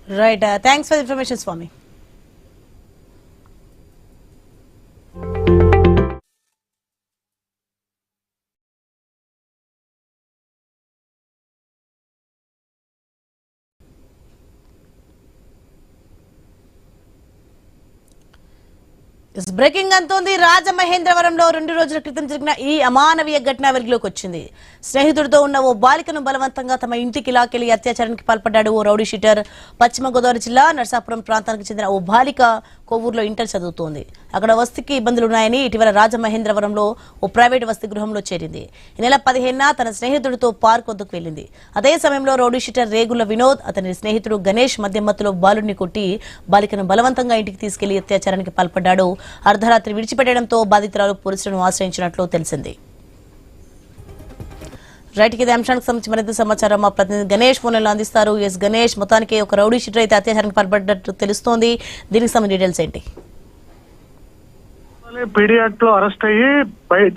Right. Thanks for the information, Swami. Breaking అంతోంది. రాజమహేంద్రవరంలో 2 రోజుల క్రితం జరిగిన ఈ అమానవీయ ఘటన వెలుగులోకి వచ్చింది. స్నేహితుడితో ఉన్న ఓ బాలికను బలవంతంగా తమ ఇంటికి లాకెళ్లి అత్యాచారానికి పాల్పడ్డాడు ఓ రౌడీ షీటర్. పశ్చిమ గోదావరి జిల్లా నర్సాపురం ప్రాంతానికి చెందిన ఓ బాలిక కొవ్వూరులో ఇంటర్ చదువుతోంది. అక్కడ వసతికి ఇబ్బందులున్నాయని ఇటీవల రాజమహేంద్రవరంలో ఓ ప్రైవేట్ వసతి గృహంలో చేరింది. ఈ నెల 15న తన స్నేహితుడితో పార్క్ వద్దకు వెళ్లింది. అదే సమయంలో రౌడీ షీటర్ రేగుల వినోద్, అతని స్నేహితుడు గణేష్ మధ్యమత్తులో బాలుడిని కొట్టి బాలికను బలవంతంగా ఇంటికి తీసుకెళ్లి అత్యాచారానికి పాల్పడ్డాడు. అర్ధరాత్రి విడిచిపెట్టడంతో బాధితురాలు పోలీసులను ఆశ్రయించినట్లు తెలిసింది. రైట్, ఇదే అంశానికి సంబంధించి మరింత సమాచారం మా ప్రతినిధి గణేష్ ఫోన్లో అందిస్తారు. ఎస్ గణేష్, మొత్తానికి ఒక రౌడీ షీటర్ అయితే అత్యాచారానికి పాల్పడ్డట్టు తెలుస్తోంది. దీనికి సంబంధించిన డీటెయిల్స్ ఏంటి? పీడీ యాక్ట్ లో అరెస్ట్ అయ్యి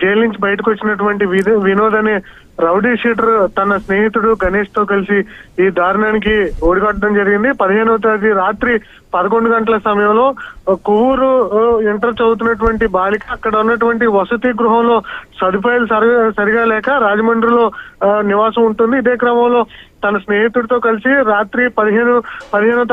జైలు నుంచి బయటకు వచ్చినటువంటి వినోద్ అనే రౌడీ షీటర్ తన స్నేహితుడు గణేష్ తో కలిసి ఈ దారుణానికి ఓడిగొట్టడం జరిగింది. 15వ తేదీ రాత్రి 11 గంటల సమయంలో కొవ్వూరు ఇంటర్ చదువుతున్నటువంటి బాలిక అక్కడ ఉన్నటువంటి వసతి గృహంలో సదుపాయాలు సరిగా లేక రాజమండ్రిలో నివాసం ఉంటుంది. ఇదే క్రమంలో తన స్నేహితుడితో కలిసి రాత్రి 15వ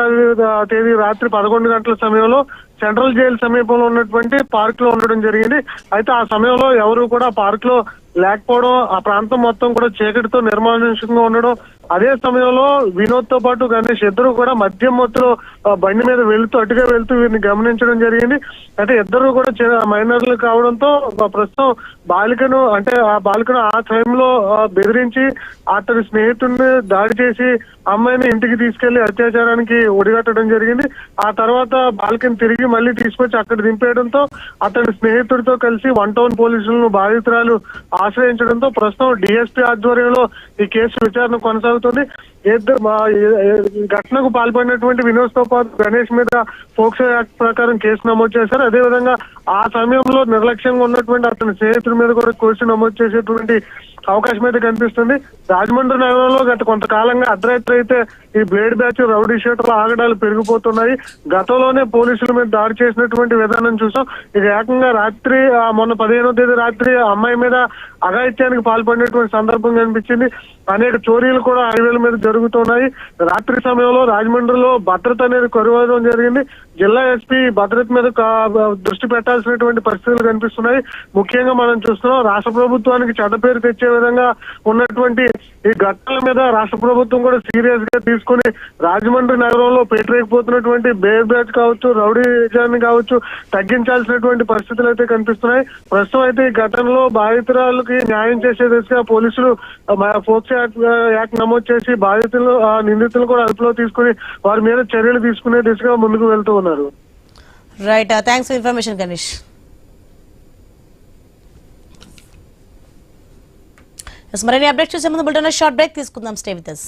తేదీ రాత్రి 11 గంటల సమయంలో సెంట్రల్ జైలు సమీపంలో ఉన్నటువంటి పార్క్ లో ఉండడం జరిగింది. అయితే ఆ సమయంలో ఎవరు కూడా పార్క్ లో లేకపోవడం, ఆ ప్రాంతం మొత్తం కూడా చీకటితో నిర్మానుష్యంగా ఉండడం, అదే సమయంలో వినోద్ తో పాటు గణేష్ ఇద్దరు కూడా మద్యం మత్తులో బండి మీద అటుగా వెళ్తూ వీరిని గమనించడం జరిగింది. అయితే ఇద్దరు కూడా మైనర్లు కావడంతో ప్రస్తుతం బాలికను ఆ టైంలో బెదిరించి అతని స్నేహితుడిని దాడి చేసి అమ్మాయిని ఇంటికి తీసుకెళ్లి అత్యాచారానికి ఒడిగట్టడం జరిగింది. ఆ తర్వాత బాలికను తిరిగి మళ్ళీ తీసుకొచ్చి అక్కడ దింపేయడంతో అతని స్నేహితుడితో కలిసి 1 టౌన్ పోలీసులను బాధితురాలు ఆశ్రయించడంతో ప్రస్తుతం డిఎస్పీ ఆధ్వర్యంలో ఈ కేసు విచారణ కొనసాగుతుంది. ఘటనకు పాల్పడినటువంటి వినోద్ తో పాటు గణేష్ మీద పోక్సో యాక్ట్ ప్రకారం కేసు నమోదు చేశారు. అదేవిధంగా ఆ సమయంలో నిర్లక్ష్యంగా ఉన్నటువంటి అతని స్నేహితుడి మీద కూడా కేసు నమోదు చేసేటువంటి అవకాశం అయితే కనిపిస్తుంది. రాజమండ్రి నగరంలో గత కొంతకాలంగా అర్ధరాత్రి అయితే ఈ బ్లేడ్ బ్యాచ్ రౌడీ షీటర్ల ఆగడాలు పెరిగిపోతున్నాయి. గతంలోనే పోలీసుల మీద దాడి చేసినటువంటి విధానం చూసాం. ఇక ఏకంగా రాత్రి మొన్న 15వ తేదీ రాత్రి అమ్మాయి మీద అఘాయిత్యానికి పాల్పడినటువంటి సందర్భం కనిపించింది. అనేక చోరీలు కూడా హైవేల మీద జరుగుతున్నాయి. రాత్రి సమయంలో రాజమండ్రిలో భద్రత అనేది కొరవడం జరిగింది. జిల్లా ఎస్పీ భద్రత మీద దృష్టి పెట్టాల్సినటువంటి పరిస్థితులు కనిపిస్తున్నాయి. ముఖ్యంగా మనం చూస్తున్నాం, రాష్ట్ర ప్రభుత్వానికి చెడ్డ పేరు తెచ్చే విధంగా ఉన్నటువంటి ఈ ఘటనల మీద రాష్ట్ర ప్రభుత్వం కూడా సీరియస్ గా తీసుకుని రాజమండ్రి నగరంలో పెట్టలేకపోతున్నటువంటి బేర్ బ్యాచ్ కావచ్చు, రౌడీజాన్ని కావచ్చు తగ్గించాల్సినటువంటి పరిస్థితులు అయితే కనిపిస్తున్నాయి. ప్రస్తుతం అయితే ఈ ఘటనలో బాధితురాలకి న్యాయం చేసే దిశగా పోలీసులు పోక్సో యాక్ట్ నమోదు చేసి నిందితులు కూడా అదుపులో తీసుకుని వారి మీద చర్యలు తీసుకునే దిశగా ముందుకు వెళ్తూ ఉన్నారు. Right, thanks for information Ganesh. మరిన్ని అప్డేట్ చూసే ముందు బులెటిన్ షార్ట్ బ్రేక్ తీసుకుందాం. Stay with us.